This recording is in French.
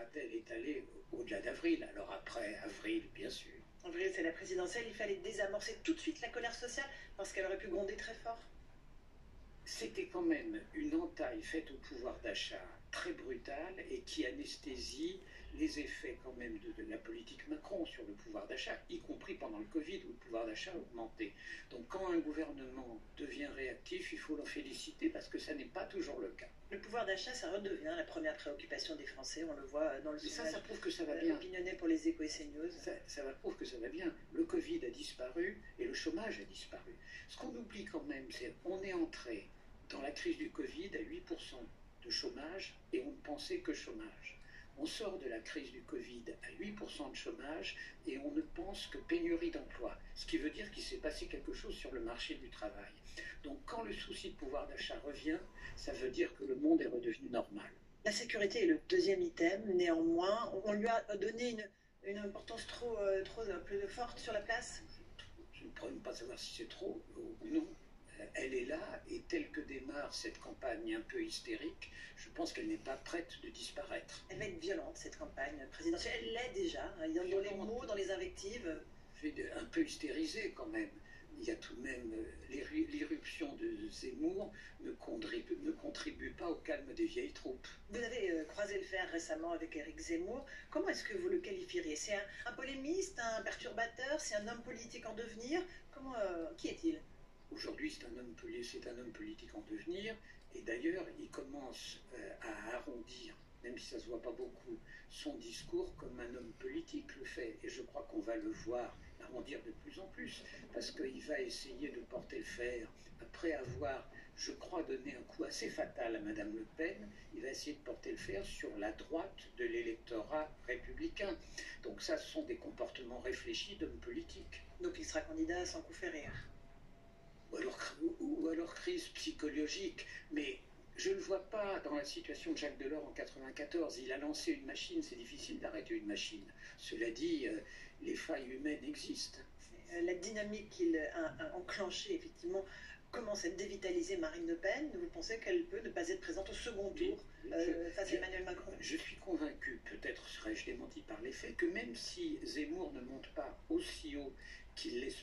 sera-t-elle étalée au-delà d'avril? Alors après avril, bien sûr. En vrai, c'est la présidentielle, il fallait désamorcer tout de suite la colère sociale parce qu'elle aurait pu gronder très fort. C'était quand même une entaille faite au pouvoir d'achat très brutale et qui anesthésie les effets quand même de la politique Macron sur le pouvoir d'achat, y compris pendant le Covid où le pouvoir d'achat a augmenté. Donc quand un gouvernement devient réactif, il faut l'en féliciter parce que ça n'est pas toujours le cas. Le pouvoir d'achat, ça redevient la première préoccupation des Français, on le voit dans le sondage Ça prouve que ça va bien. opinionné pour les Échos et CNews. Ça prouve que ça va bien. Le Covid a disparu et le chômage a disparu. Ce qu'on oublie quand même, c'est qu'on est entré dans la crise du Covid à 8% de chômage et on ne pensait que chômage. On sort de la crise du Covid à 8% de chômage et on ne pense que pénurie d'emploi, ce qui veut dire qu'il s'est passé quelque chose sur le marché du travail. Donc quand le souci de pouvoir d'achat revient, ça veut dire que le monde est redevenu normal. La sécurité est le deuxième item, néanmoins, on lui a donné une importance trop un peu forte sur la place. Je ne pourrais même pas savoir si c'est trop ou non. Elle est là, et telle que démarre cette campagne un peu hystérique, je pense qu'elle n'est pas prête de disparaître. Elle va être violente, cette campagne présidentielle. Elle l'est déjà, hein, dans les mots, dans les invectives. Un peu hystérisée quand même. Il y a tout de même l'irruption de Zemmour ne contribue pas au calme des vieilles troupes. Vous avez croisé le fer récemment avec Éric Zemmour. Comment est-ce que vous le qualifieriez? C'est un polémiste, un perturbateur, c'est un homme politique en devenir? Qui est-il? Aujourd'hui, c'est un homme politique en devenir, et d'ailleurs, il commence à arrondir, même si ça ne se voit pas beaucoup, son discours comme un homme politique le fait. Et je crois qu'on va le voir arrondir de plus en plus, parce qu'il va essayer de porter le fer. Après avoir, je crois, donné un coup assez fatal à Madame Le Pen, il va essayer de porter le fer sur la droite de l'électorat républicain. Donc ça, ce sont des comportements réfléchis d'hommes politiques. Donc il sera candidat sans coup férir. Ou alors crise psychologique, mais je ne le vois pas dans la situation de Jacques Delors en 1994. Il a lancé une machine, c'est difficile d'arrêter une machine. Cela dit, les failles humaines existent. La dynamique qu'il a enclenchée, effectivement, commence à dévitaliser Marine Le Pen. Vous pensez qu'elle peut ne pas être présente au second tour face à Emmanuel Macron? Je suis convaincu, peut-être serais-je démenti par les faits, que même si Zemmour ne monte pas aussi haut qu'il l'espère,